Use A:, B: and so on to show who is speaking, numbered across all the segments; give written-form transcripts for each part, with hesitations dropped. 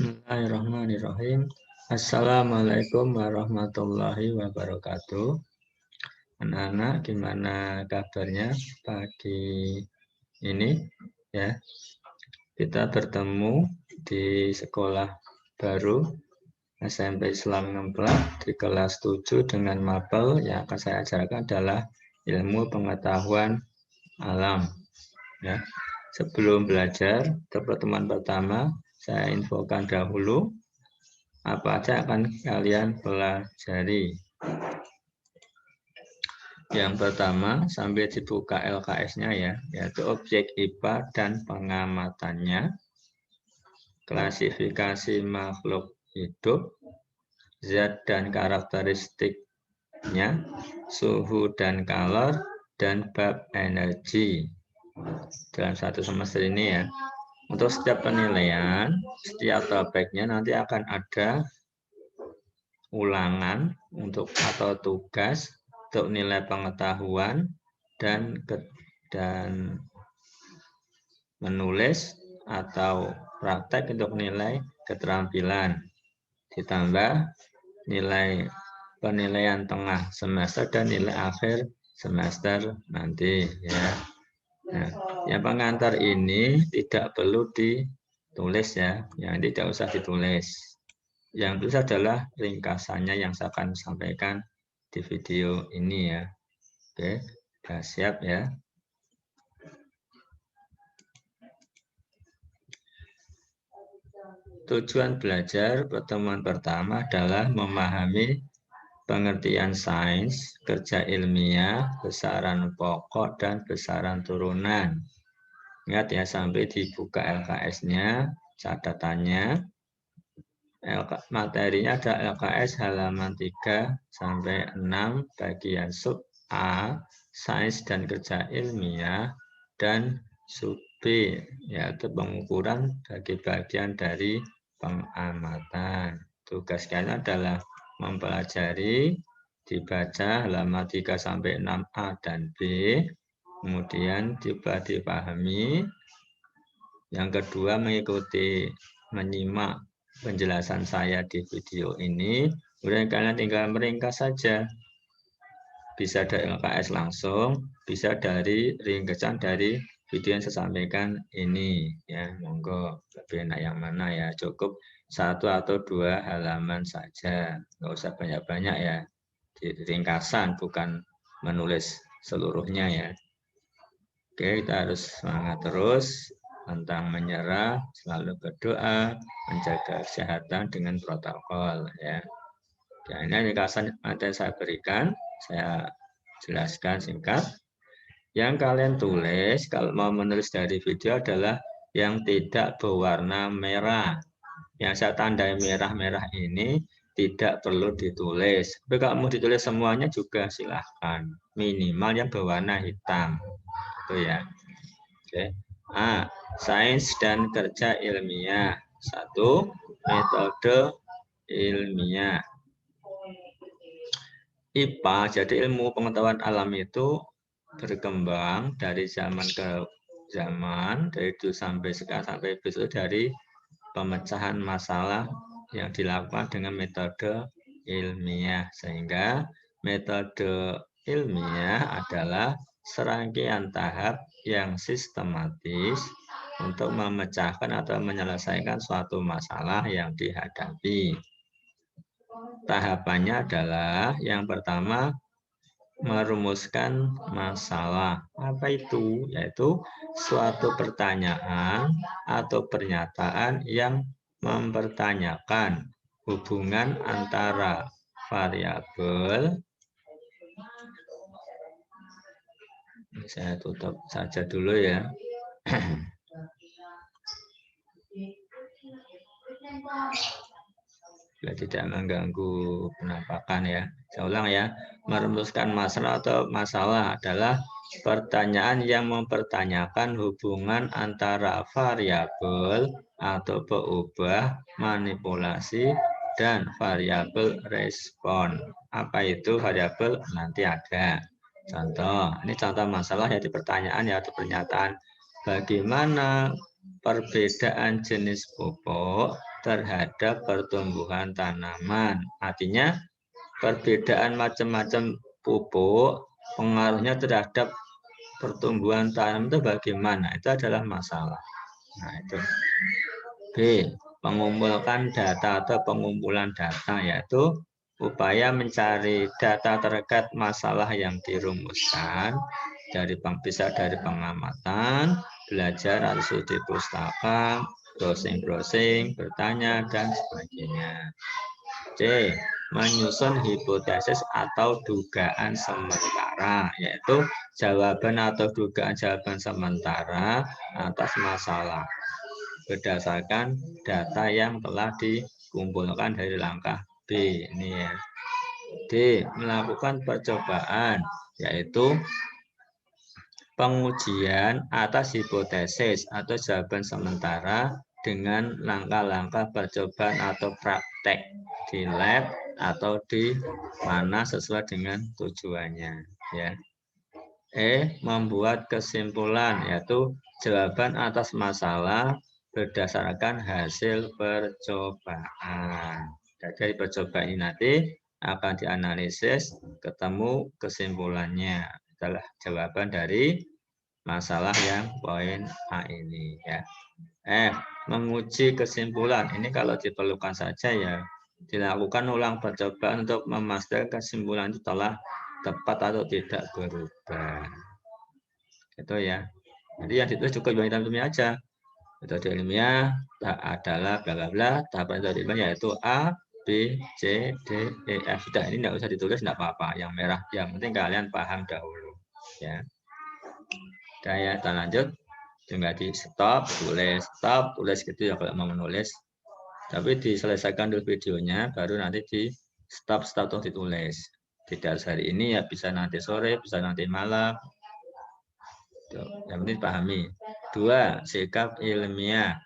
A: Bismillahirrahmanirrahim. Assalamualaikum warahmatullahi wabarakatuh. Anak-anak, gimana kabarnya pagi ini? Ya, kita bertemu di sekolah baru SMP Islam Ngemplak di kelas 7 dengan mapel yang akan saya ajarkan adalah ilmu pengetahuan alam. Ya, sebelum belajar, untuk pertemuan pertama saya infokan dahulu apa aja akan kalian pelajari. Yang pertama, sambil dibuka LKS-nya ya, yaitu objek IPA dan pengamatannya, klasifikasi makhluk hidup, zat dan karakteristiknya, suhu dan kalor, dan bab energi. Dalam satu semester ini ya. Untuk setiap penilaian, setiap topiknya nanti akan ada ulangan untuk atau tugas untuk nilai pengetahuan dan menulis atau praktek untuk nilai keterampilan, ditambah nilai penilaian tengah semester dan nilai akhir semester nanti ya. Nah, yang pengantar ini tidak perlu ditulis ya, yang tidak usah ditulis. Yang tulis adalah ringkasannya yang saya akan sampaikan di video ini ya. Oke, sudah siap ya. Tujuan belajar pertemuan pertama adalah memahami pengertian sains, kerja ilmiah, besaran pokok, dan besaran turunan. Ingat ya, sampai dibuka LKS-nya, catatannya. Materinya ada LKS halaman 3 sampai 6 bagian sub A, sains dan kerja ilmiah, dan sub B, yaitu pengukuran bagi bagian dari pengamatan. Tugas kalian adalah mempelajari, dibaca halaman 3 sampai 6A dan B, kemudian coba dipahami. Yang kedua, mengikuti, menyimak penjelasan saya di video ini. Kemudian kalian tinggal meringkas saja. Bisa dari LKS langsung, bisa dari ringkasan dari video yang saya sampaikan ini. Ya, monggo lebih enak yang mana ya. Cukup 1 atau 2 halaman saja. Nggak usah banyak-banyak ya. Di ringkasan, bukan menulis seluruhnya ya. Oke, kita harus semangat terus, tentang menyerah, selalu berdoa, menjaga kesehatan dengan protokol ya. Dan ini ringkasan materi saya berikan, saya jelaskan singkat. Yang kalian tulis kalau mau menulis dari video adalah yang tidak berwarna merah. Yang saya tandai merah-merah ini tidak perlu ditulis. Tapi kalau mau ditulis semuanya juga silahkan. Minimal yang berwarna hitam. Itu ya. Oke. A. Sains dan kerja ilmiah. 1. Metode ilmiah. IPA, jadi ilmu pengetahuan alam itu berkembang dari zaman ke zaman, dari dulu sampai sekarang sampai besok, dari pemecahan masalah yang dilakukan dengan metode ilmiah. Sehingga metode ilmiah adalah serangkaian tahap yang sistematis untuk memecahkan atau menyelesaikan suatu masalah yang dihadapi. Tahapannya adalah yang pertama, merumuskan masalah. Apa itu? Yaitu suatu pertanyaan atau pernyataan yang mempertanyakan hubungan antara variabel. Saya tutup saja dulu ya. Biar tidak mengganggu penampakan ya. Saya ulang ya. Merumuskan masalah atau masalah adalah pertanyaan yang mempertanyakan hubungan antara variabel atau peubah, manipulasi, dan variabel respon. Apa itu variabel? Nanti ada. Contoh, ini contoh masalah yaitu pertanyaan yaitu pernyataan. Bagaimana perbedaan jenis pupuk terhadap pertumbuhan tanaman. Artinya perbedaan macam-macam pupuk pengaruhnya terhadap pertumbuhan tanaman itu bagaimana? Itu adalah masalah. Nah, itu. B. Mengumpulkan data atau pengumpulan data, yaitu upaya mencari data terkait masalah yang dirumuskan bisa dari pengamatan, belajar atau studi pustaka, browsing, bertanya, dan sebagainya. C. Menyusun hipotesis atau dugaan sementara, yaitu jawaban atau dugaan jawaban sementara atas masalah berdasarkan data yang telah dikumpulkan dari langkah B. Ini ya. D. Melakukan percobaan, yaitu pengujian atas hipotesis atau jawaban sementara dengan langkah-langkah percobaan atau praktek di lab atau di mana sesuai dengan tujuannya, ya. E. Membuat kesimpulan, yaitu jawaban atas masalah berdasarkan hasil percobaan. Dari percobaan ini nanti akan dianalisis, ketemu kesimpulannya adalah jawaban dari masalah yang poin A ini, ya. F. Menguji kesimpulan. Ini kalau diperlukan saja ya dilakukan ulang percobaan untuk memastikan kesimpulan itu telah tepat atau tidak berubah. Itu ya. Jadi yang ditulis cukup yang hitam-hitamnya aja. Metode ilmiah adalah bla bla bla. Tahapan metode ilmiah yaitu A, B, C, D, E, F. Sudah, ini tidak usah ditulis, tidak apa-apa. Yang merah, yang penting kalian paham dahulu. Ya. Udah ya, kita lanjut. Tinggal di stop, tulis gitu ya kalau mau menulis. Tapi diselesaikan dulu videonya, baru nanti di stop untuk ditulis. Tidak harus hari ini ya, bisa nanti sore, bisa nanti malam. Yang penting pahami. 2. Sikap ilmiah,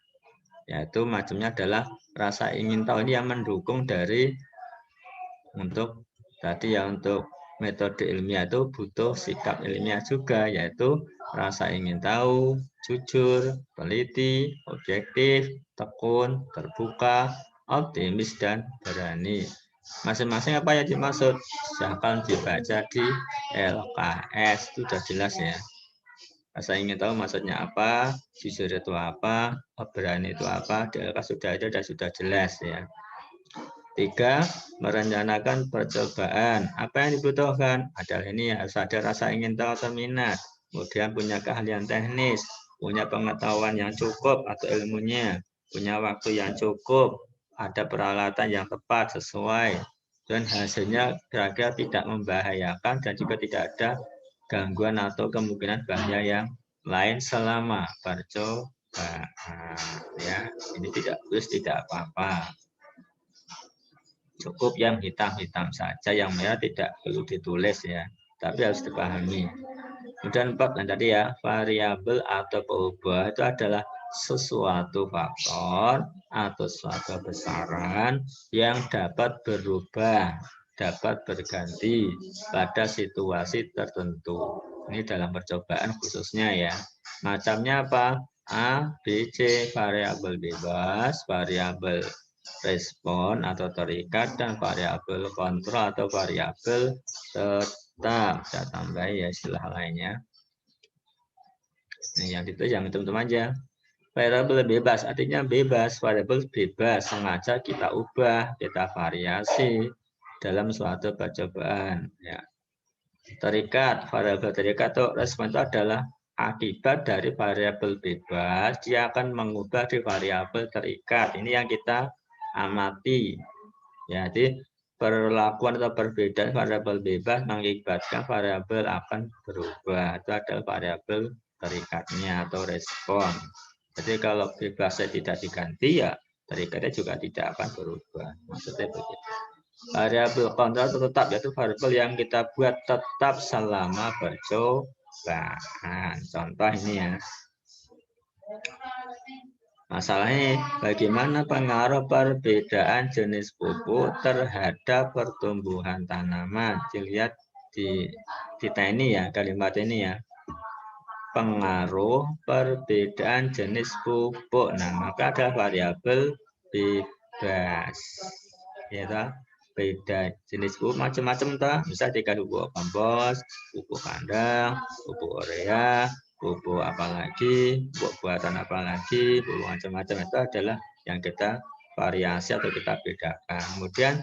A: yaitu macamnya adalah rasa ingin tahu. Ini yang mendukung dari untuk tadi ya, untuk metode ilmiah itu butuh sikap ilmiah juga, yaitu rasa ingin tahu, jujur, teliti, objektif, tekun, terbuka, optimis, dan berani. Masing-masing apa yang dimaksud? Silahkan dibaca di LKS, itu sudah jelas ya. Rasa ingin tahu maksudnya apa, jujur itu apa, berani itu apa, di LKS sudah ada dan sudah jelas ya. 3. Merencanakan percobaan. Apa yang dibutuhkan? Adalah ini harus ada rasa ingin tahu atau minat. Kemudian punya keahlian teknis, punya pengetahuan yang cukup atau ilmunya, punya waktu yang cukup, ada peralatan yang tepat sesuai, dan hasilnya kira-kira tidak membahayakan dan juga tidak ada gangguan atau kemungkinan bahaya yang lain selama percobaan. Ya, ini tidak apa-apa. Cukup yang hitam-hitam saja, yang merah tidak perlu ditulis ya, tapi harus dipahami. Kemudian 4, dan tadi ya, variabel atau perubahan itu adalah sesuatu faktor atau suatu besaran yang dapat berubah, dapat berganti pada situasi tertentu. Ini dalam percobaan khususnya ya. Macamnya apa? A, B, C, variabel bebas, variabel respon atau terikat, dan variabel kontrol atau variabel tetap. Saya tambah ya istilah lainnya. Nah, yang itu yang teman-teman aja. Variabel bebas artinya bebas, variabel bebas sengaja kita ubah, kita variasi dalam suatu percobaan. Ya. Terikat, variabel terikat atau respon itu adalah akibat dari variabel bebas, dia akan mengubah di variabel terikat. Ini yang kita amati. Ya, jadi perlakuan atau perbedaan variabel bebas mengakibatkan variabel akan berubah. Itu adalah variabel terikatnya atau respon. Jadi kalau bebasnya tidak diganti ya terikatnya juga tidak akan berubah. Maksudnya begitu. Variabel kontrol tetap, yaitu variabel yang kita buat tetap selama percobaan. Contoh ini ya. Masalahnya bagaimana pengaruh perbedaan jenis pupuk terhadap pertumbuhan tanaman. Dilihat di kita ini ya, kalimat ini ya. Pengaruh perbedaan jenis pupuk. Nah, maka ada variabel B bebas. Ya toh? Beda jenis pupuk macam-macam toh. Bisa dikasih pupuk kompos, pupuk kandang, pupuk urea, pupuk apalagi, pupuk buatan apalagi, pupuk macam-macam itu adalah yang kita variasi atau kita bedakan. Kemudian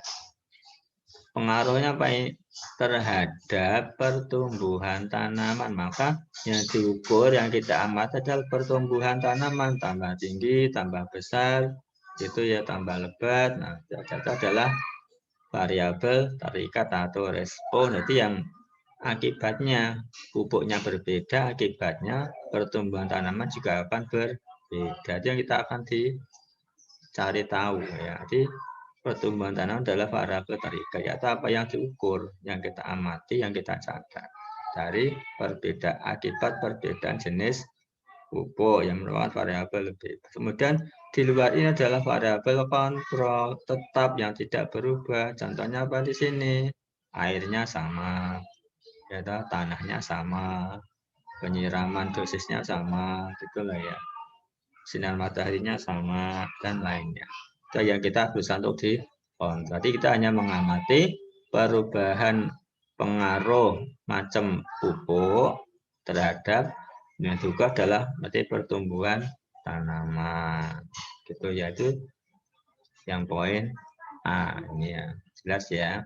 A: pengaruhnya apa terhadap pertumbuhan tanaman, maka yang diukur yang kita amati adalah pertumbuhan tanaman, tambah tinggi, tambah besar, itu ya tambah lebat. Nah, itu adalah variabel terikat atau respon. Jadi yang akibatnya pupuknya berbeda, akibatnya pertumbuhan tanaman juga akan berbeda. Jadi yang kita akan dicari tahu ya. Jadi pertumbuhan tanaman adalah variabel terikat, yaitu apa yang diukur, yang kita amati, yang kita catat dari perbedaan akibat perbedaan jenis pupuk yang merupakan variabel lebih. Kemudian di luar ini adalah variabel kontrol tetap yang tidak berubah. Contohnya apa di sini? Airnya sama, ya, tanahnya sama, penyiraman dosisnya sama, gitulah ya. Sinar mataharinya sama dan lainnya. Itu yang kita berusaha untuk dikontrol. Jadi kita hanya mengamati perubahan pengaruh macam pupuk terhadap yang juga adalah berarti pertumbuhan tanaman. Gitu ya, itu yang poin A ini ya. Jelas ya.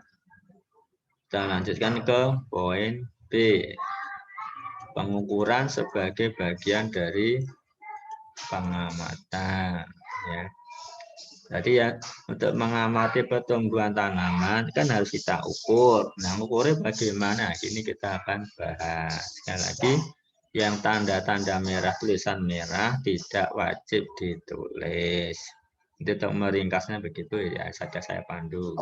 A: Kita lanjutkan ke poin B. Pengukuran sebagai bagian dari pengamatan ya. Jadi ya untuk mengamati pertumbuhan tanaman kan harus kita ukur. Nah, ukurnya bagaimana? Ini kita akan bahas. Sekali lagi, yang tanda-tanda merah, tulisan merah tidak wajib ditulis. Itu untuk meringkasnya begitu ya, saja saya pandu.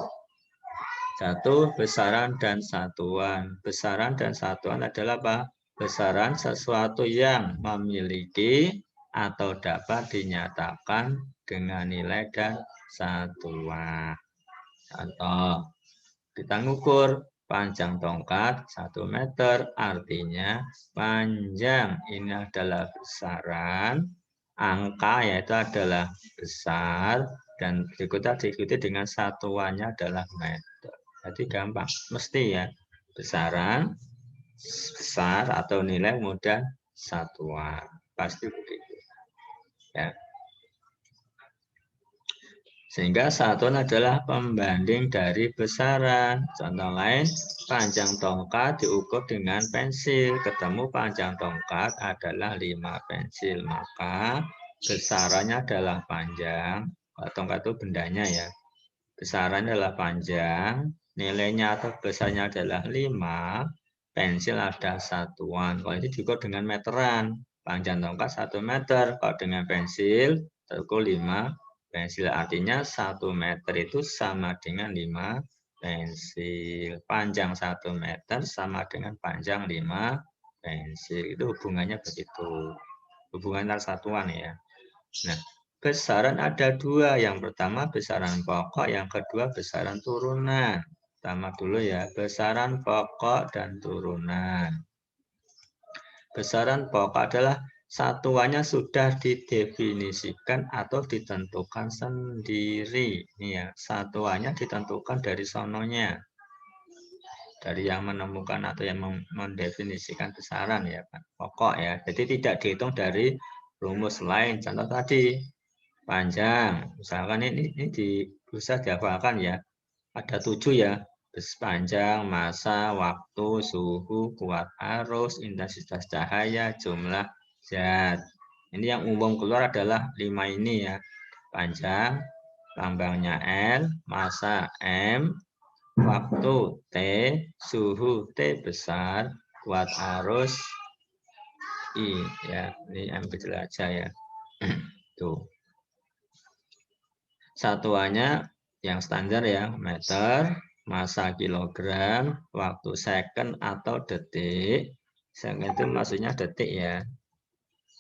A: 1. Besaran dan satuan. Besaran dan satuan adalah apa? Besaran sesuatu yang memiliki atau dapat dinyatakan dengan nilai dan satuan. Contoh, kita ngukur panjang tongkat 1 meter, artinya panjang ini adalah besaran, angka yaitu adalah besar, dan berikutnya diikuti dengan satuannya adalah meter. Jadi gampang, mesti ya, besaran, besar atau nilai, kemudian satuan. Pasti begitu. Ya. Sehingga satuan adalah pembanding dari besaran. Contoh lain, panjang tongkat diukur dengan pensil. Ketemu panjang tongkat adalah 5 pensil. Maka besarannya adalah panjang. Tongkat itu bendanya ya. Besarannya adalah panjang. Nilainya atau besarnya adalah 5. Pensil ada satuan. Kalau ini diukur dengan meteran. Panjang tongkat 1 meter. Kalau dengan pensil terukur 5 pensil. Artinya 1 meter itu sama dengan 5 pensil. Panjang 1 meter sama dengan panjang 5 pensil. Itu hubungannya begitu. Hubungan antar satuan ya. Nah, besaran ada 2. Yang pertama besaran pokok, yang kedua besaran turunan. Pertama dulu ya, besaran pokok dan turunan. Besaran pokok adalah satuannya sudah didefinisikan atau ditentukan sendiri. Ini ya, satuannya ditentukan dari sononya. Dari yang menemukan atau yang mendefinisikan besaran ya, pokok ya. Jadi tidak dihitung dari rumus lain. Contoh tadi, panjang. Misalkan ini bisa dihafalkan ya. Ada 7 ya. Panjang, masa, waktu, suhu, kuat arus, intensitas cahaya, jumlah zat. Ini yang umum keluar adalah 5 ini ya. Panjang, lambangnya L, masa M, waktu T, suhu T besar, kuat arus I ya. Ini M kecil aja ya. Tuh. Satuannya yang standar ya, meter, masa kilogram, waktu second atau detik. Second itu maksudnya detik ya.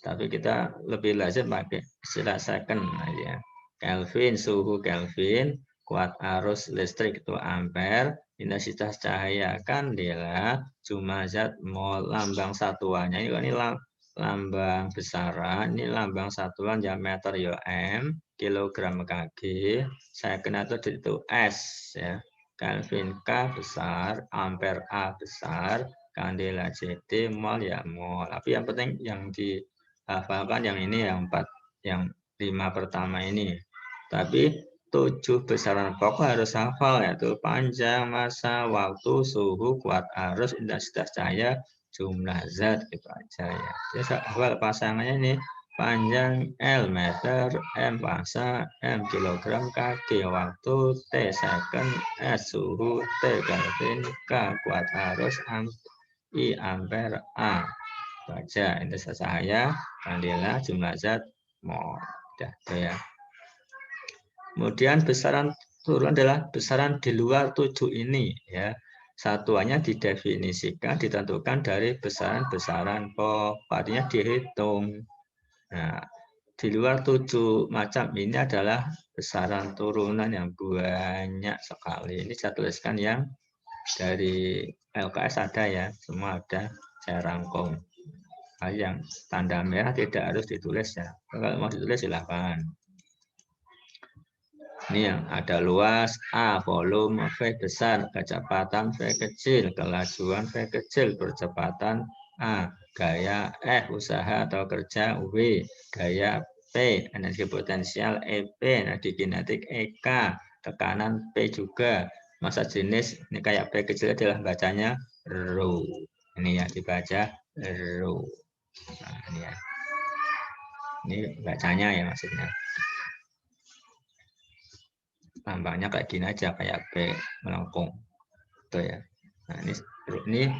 A: Tapi kita lebih lazim pakai istilah second ya. Kelvin, suhu Kelvin, kuat arus listrik itu ampere, intensitas cahaya kandela, jumlah zat mol, lambang satuannya ini lambang besaran, ini lambang satuan ya meter ya M, kilogram kg, second itu S ya. Kelvin K besar, ampere A besar, kandela JT, mol ya mol. Tapi yang penting yang dihafalkan yang ini yang 5 pertama ini. Tapi 7 besaran pokok harus hafal, yaitu panjang, massa, waktu, suhu, kuat arus, intensitas cahaya, jumlah zat, gitu aja ya. Jadi hafal pasangannya ini panjang L meter, M massa, M kilogram, kg waktu, T second, S suhu, T Kelvin, K kuat arus, I ampere, A. Itu aja, intensitas cahaya, kandela, jumlah zat, mol. Udah tuh ya. Kemudian besaran turun adalah besaran di luar 7 ini ya. Satuannya didefinisikan ditentukan dari besaran-besaran pokok, artinya dihitung. Nah, di luar 7 macam ini adalah besaran turunan yang banyak sekali. Ini saya tuliskan yang dari LKS ada ya, semua ada saya rangkum. Nah, yang tanda merah tidak harus ditulis ya. Kalau mau ditulis silahkan. Ini yang ada luas A, volume V besar, kecepatan V kecil, kelajuan V kecil, percepatan A, gaya F, usaha atau kerja W, gaya P, energi potensial EP, energi kinetik EK, tekanan P juga, massa jenis, ini kayak P kecil adalah bacanya rho. Ini ya dibaca rho. Nah, ini ya. Ini bacanya ya maksudnya. Lambangnya kayak gini aja, kayak P melengkung. Tuh ya. Nah, ini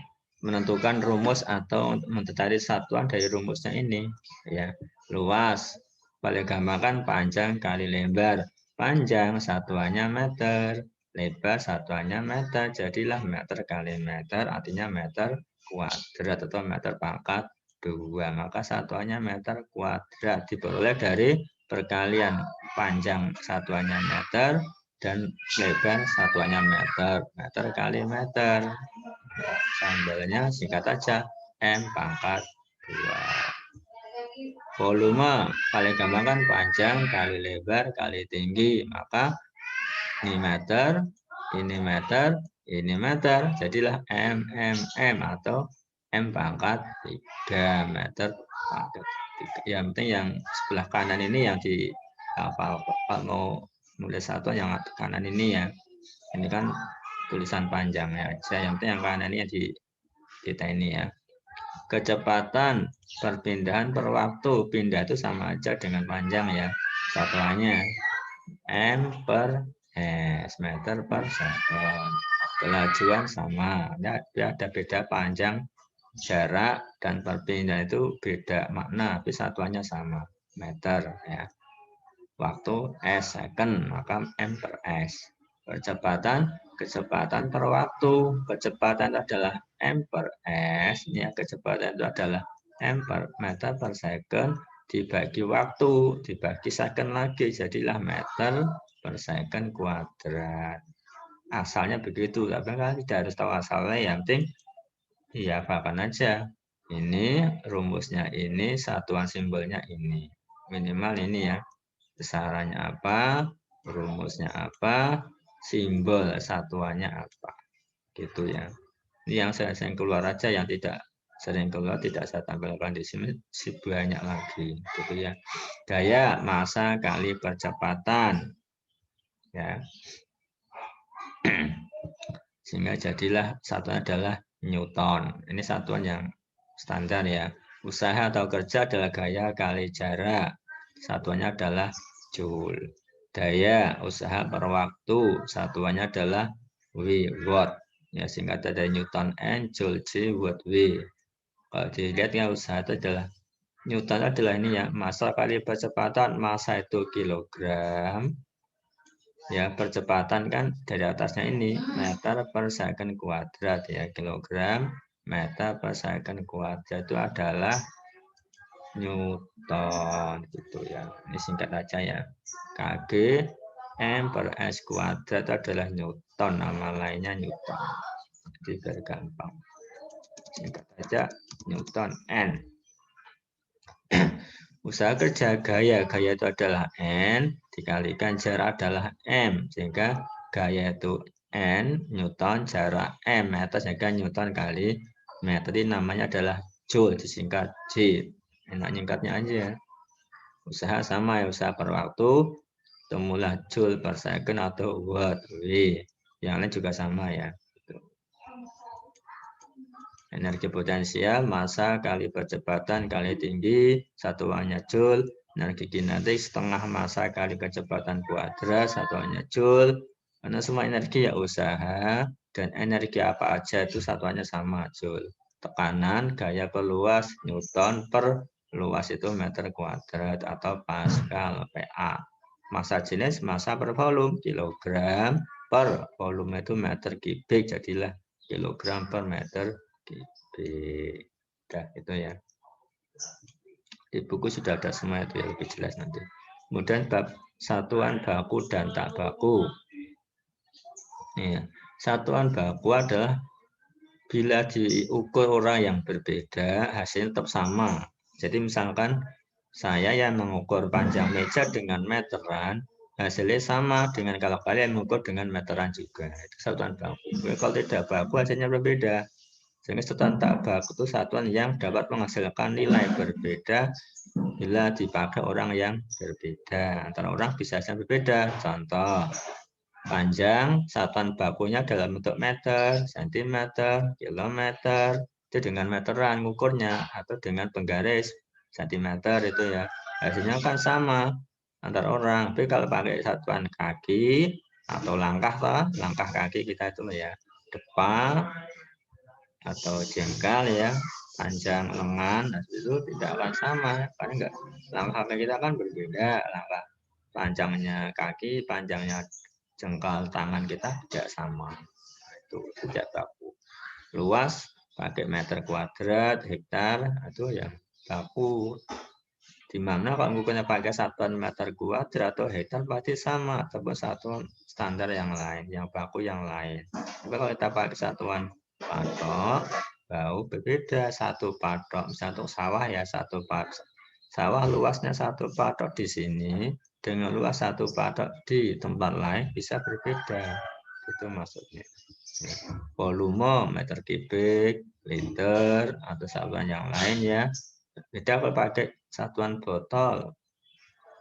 A: menentukan rumus atau mencari satuan dari rumusnya ini ya. Luas paling gampang kan panjang kali lebar. Panjang satuannya meter, lebar satuannya meter. Jadilah meter kali meter artinya meter kuadrat atau meter pangkat 2. Maka satuannya meter kuadrat diperoleh dari perkalian panjang satuannya meter dan lebar satuannya meter, meter kali meter. Sambalnya singkat aja, M pangkat 2. Volume paling gampang kan panjang kali lebar kali tinggi, maka ini meter, ini meter, ini meter, jadilah M atau M pangkat 3 meter pangkat 3. Yang penting yang sebelah kanan ini yang di hafal, mau nulis satu yang kanan ini ya. Ini kan tulisan panjangnya aja. Yang penting yang kanan ini yang di kita ini ya. Kecepatan perpindahan per waktu. Pindah itu sama aja dengan panjang ya. Satuannya M per S, meter per second. Kelajuan sama. Ya, ada beda panjang, jarak, dan perpindahan itu beda makna. Tapi satuannya sama. Meter ya. Waktu S second, maka M per S. Kecepatan per waktu. Kecepatan itu adalah M per S. Ini kecepatan itu adalah M per meter per second dibagi waktu, dibagi second lagi, jadilah meter per second kuadrat. Asalnya begitu, tapi kan tidak harus tahu asalnya, yang penting ya hafalkan aja. Ini rumusnya ini, satuan simbolnya ini. Minimal ini ya. Besarannya apa, rumusnya apa, simbol satuannya apa, gitu ya. Ini yang sering keluar aja, yang tidak sering keluar tidak saya tampilkan di sini, banyak lagi, gitu ya. Gaya massa kali percepatan, ya. Sehingga jadilah satuan adalah Newton. Ini satuan yang standar ya. Usaha atau kerja adalah gaya kali jarak. Satuannya adalah Joule. Daya usaha per waktu, satuannya adalah watt. Ya, singkatan dari Newton N, Joule J, watt W. Kalau dilihat ya usaha itu adalah Newton adalah ini ya, massa kali percepatan, massa itu kilogram. Ya, percepatan kan dari atasnya ini meter per second kuadrat ya, kilogram meter per second kuadrat itu adalah Newton gitu ya. Ini singkat aja ya. Kg M per S kuadrat adalah Newton, nama lainnya Newton. Jadi biar gampang. Singkat aja Newton N. Usaha kerja gaya itu adalah N, dikalikan jarak adalah M. Sehingga gaya itu N, Newton, jarak M, meter, sehingga Newton kali meter. Ini namanya adalah Joule, disingkat J. Enak nyingkatnya aja. Usaha sama ya, usaha per waktu, temulah Joule per second atau Watt, W. Yang lain juga sama ya. Energi potensial, massa kali percepatan kali tinggi, satuannya Joule. Energi kinetik setengah massa kali kecepatan kuadrat, satuannya Joule. Karena semua energi ya usaha, dan energi apa aja itu satuannya sama, Joule. Tekanan, gaya per luas, Newton per luas itu meter kuadrat atau Pascal, PA. Massa jenis, massa per volume, kilogram per volume itu meter kubik, jadilah kilogram per meter kubik. Itu ya. Di buku sudah ada semua itu ya, lebih jelas nanti. Kemudian bab satuan baku dan tak baku. Ya. Satuan baku adalah bila diukur orang yang berbeda, hasilnya tetap sama. Jadi misalkan saya yang mengukur panjang meja dengan meteran, hasilnya sama dengan kalau kalian mengukur dengan meteran juga. Itu satuan baku. Kalau tidak baku, hasilnya berbeda. Sehingga satuan tak baku itu satuan yang dapat menghasilkan nilai berbeda bila dipakai orang yang berbeda. Antara orang bisa saja berbeda. Contoh, panjang satuan bakunya dalam bentuk meter, sentimeter, kilometer, itu dengan meteran ngukurnya, atau dengan penggaris sentimeter itu ya. Hasilnya kan sama antar orang. Tapi kalau pakai satuan kaki atau langkah kaki kita itu ya, depan atau jengkal ya, panjang lengan, itu tidak akan sama, karena enggak, langkah kita kan berbeda, langkah panjangnya kaki, panjangnya jengkal tangan kita tidak sama, itu tidak baku. Luas pakai meter kuadrat, hektar, itu ya baku. Di mana kalau ngukurnya pakai satuan meter kuadrat atau hektar pasti sama, atau satuan standar yang lain, yang baku yang lain. Tapi kalau kita pakai satuan patok, bau berbeda. Satu patok, misalnya untuk sawah ya, satu patok sawah luasnya satu patok di sini dengan luas satu patok di tempat lain bisa berbeda. Itu maksudnya. Volume meter kubik, liter, atau satuan yang lain ya. Beda kalau pakai satuan botol.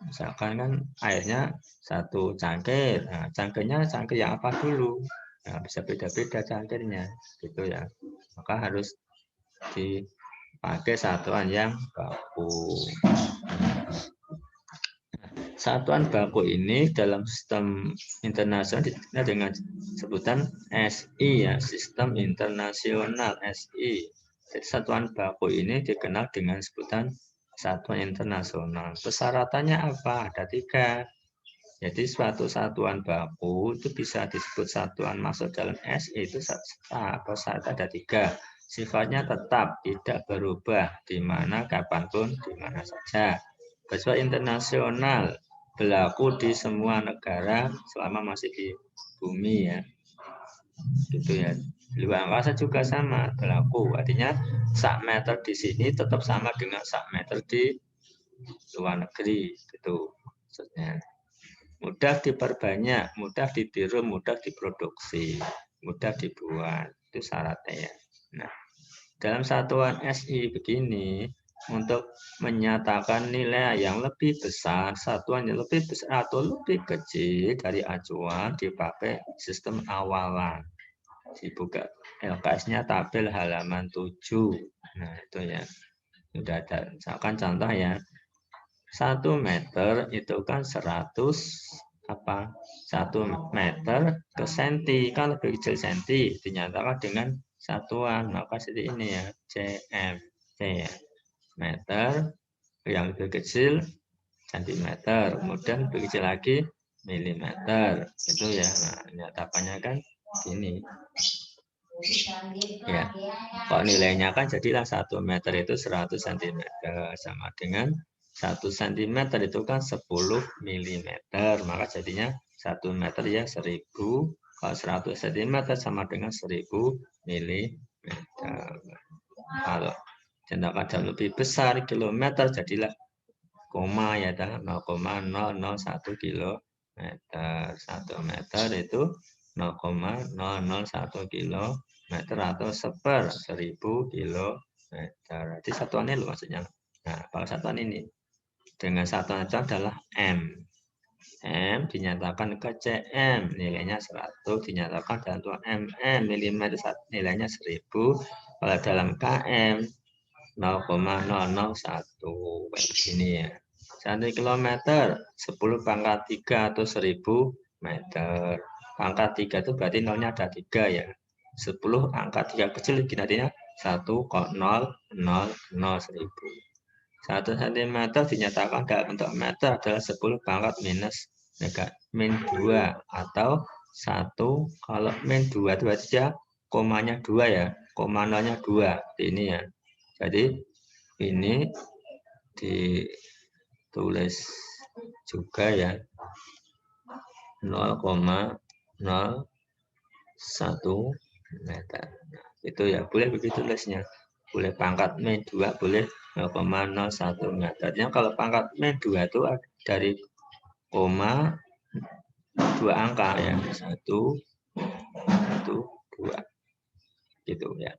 A: Misalkan kan airnya satu cangkir. Nah, cangkirnya cangkir yang apa dulu? Nah, bisa beda-beda cangkirnya, gitu ya. Maka harus dipakai satuan yang baku. Satuan baku ini dalam sistem internasional dikenal dengan sebutan SI ya, sistem internasional SI. Jadi satuan baku ini dikenal dengan sebutan satuan internasional. Persyaratannya apa? Ada 3. Jadi suatu satuan baku itu bisa disebut satuan masuk dalam SI itu ada 3. Sifatnya tetap, tidak berubah di mana kapanpun, di mana saja. Bersifat internasional, berlaku di semua negara selama masih di bumi ya. Gitu ya. Di luar angkasa juga sama berlaku. Artinya sak meter di sini tetap sama dengan sak meter di luar negeri. Gitu maksudnya. Mudah diperbanyak, mudah ditiru, mudah diproduksi, mudah dibuat. Itu syaratnya ya. Nah, dalam satuan SI begini, untuk menyatakan nilai yang lebih besar, satuan yang lebih besar atau lebih kecil dari acuan dipakai sistem awalan. Dibuka LKS-nya tabel halaman 7. Nah, itu ya. Sudah ada. Misalkan contoh ya. 1 meter itu kan 1 meter ke senti, kan lebih kecil senti, dinyatakan dengan satuan, maka seperti ini ya, cm, ya. Meter yang lebih kecil sentimeter, kemudian lebih kecil lagi milimeter, itu ya. Nah, nyatakannya kan ini ya. Kalau nilainya kan jadilah 1 meter itu 100 cm sama dengan 1 cm itu kan 10 mm, maka jadinya 1 meter ya 1000. Kalau 100 cm sama dengan 1000 mm. Kalau Jentakan jauh lebih besar kilometer, jadilah koma ya, 0,001 kilometer. 1 meter itu 0,001 kilometer atau 1/1000 kilometer. Jadi satuan ini maksudnya. Nah, kalau satuan ini dengan satuan itu adalah M. M dinyatakan ke cm, nilainya 100, dinyatakan dalam tuan mm, milimeter nilainya 1000, kalau dalam km 0,001, kayak begini ya. 1 kilometer 10 pangkat 3 atau 1000 meter. Pangkat 3 itu berarti nolnya ada 3 ya. 10 angka 3 kecil artinya 1,000. 1 cm dinyatakan dalam bentuk meter adalah 10 pangkat min 2 atau 1, kalau min 2 itu berarti ya komanya 2 ya, koma nolnya 2 ini ya. Jadi ini ditulis juga ya 0,01 meter. Nah, itu ya boleh begitu tulisnya. Boleh pangkat min 2, boleh 0,01 meter. Yang kalau pangkat min 2 itu dari koma 2 angka ya. 1, 2. Gitu ya.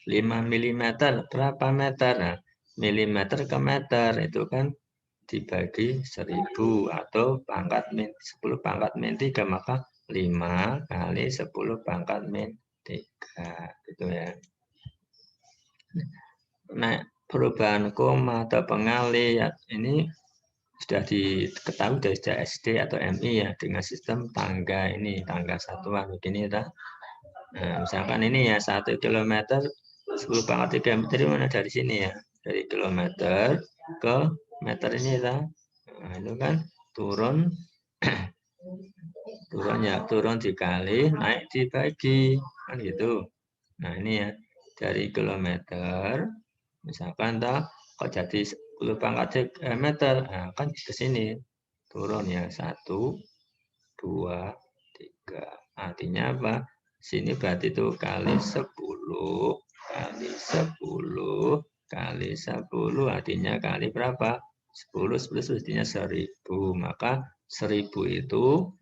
A: 5 mm berapa meter? Nah, milimeter ke meter itu kan dibagi 1000 atau pangkat min 10 pangkat min 3, maka 5 kali 10 pangkat min 3 gitu ya. Nah, perubahan koma atau pengalih ya, ini sudah diketahui dari SD atau MI ya, dengan sistem tangga ini, tangga satuan begini ya. Nah, misalkan ini ya 1 kilometer 10 pangkat 3 meter, mana dari sini ya, dari kilometer ke meter ini ya. Nah, itu kan turun turun dikali, naik dibagi kan gitu. Nah, ini ya dari kilometer misalkan kok jadi 10 pangkat meter, nah, kan ke sini turun ya 1, 2, 3. Artinya apa? Sini berarti itu kali 10 kali 10 kali 10 artinya kali berapa? 10 artinya 1000. Maka 1000 itu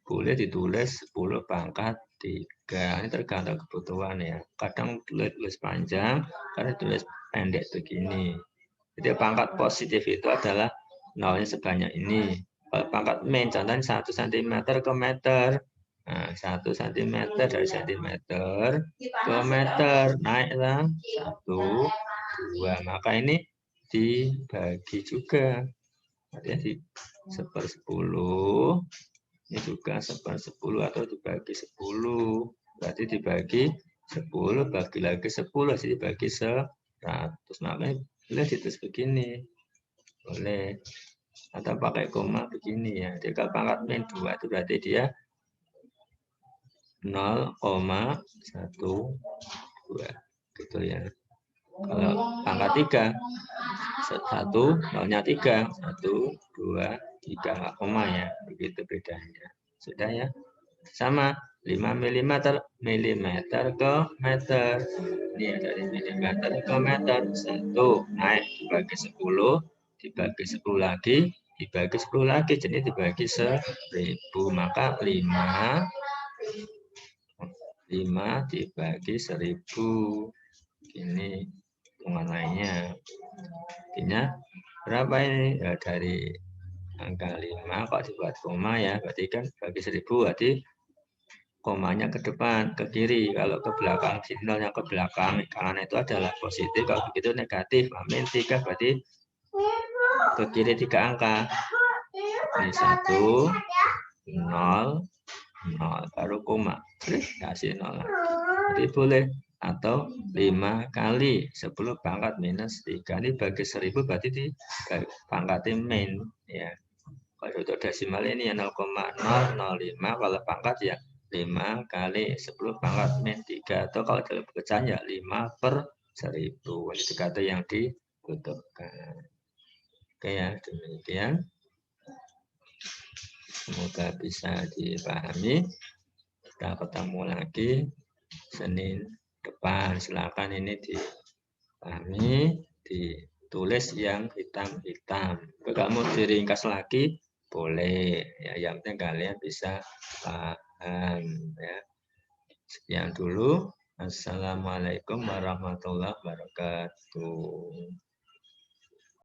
A: boleh ditulis 10 pangkat 3. Ini tergantung kebutuhan ya. Kadang tulis panjang, kadang tulis pendek begini. Jadi pangkat positif itu adalah nolnya sebanyak ini. Kalau pangkat min, contohnya 1 cm ke meter. Nah, 1 cm dari cm ke meter. Naiklah 1, 2. Maka ini dibagi juga. Artinya di 1/10. Ini juga 1/10 atau dibagi 10. Berarti dibagi 10, bagi lagi 10, jadi dibagi 100. Makanya boleh ditulis begini. Boleh. Atau pakai koma begini ya. Jadi kalau pangkat min 2 itu berarti dia 0,12 gitu ya. Kalau pangkat 3 1 nolnya 3, 1, 2, 3 nggak koma ya. Begitu bedanya. Sudah ya. Sama 5 mm ke meter. Ini dari milimeter ke meter. 1 naik dibagi 10, dibagi 10 lagi, dibagi 10 lagi, jadi dibagi 1000. Maka 5 dibagi 1000. Ini hitungan lainnya. Artinya berapa ini? Ya, dari angka 5 kok dibuat koma ya, berarti kan bagi 1000 berarti komanya ke depan, ke kiri. Kalau ke belakang, nolnya ke belakang, kanan itu adalah positif. Kalau begitu negatif. Min 3 berarti ke kiri 3 angka. Ini 1, 0, 0. Baru koma. Kasih 0. Jadi boleh. Atau 5 kali 10 pangkat minus 3. Ini bagi 1000 berarti di pangkatin min. Ya. Kalau untuk desimal ini ya 0,005. Kalau pangkat ya 5 kali 10 pangkat min 3, atau kalau dalam pecahan ya 5/1000. Ini kata yang dibutuhkan. Oke ya, demikian. Semoga bisa dipahami. Kita ketemu lagi Senin depan. Silakan ini di Kami ditulis yang hitam-hitam. Kalau mau diringkas lagi boleh. Ya, yang penting kalian bisa paham. Ya. Sekian dulu. Assalamualaikum warahmatullahi wabarakatuh.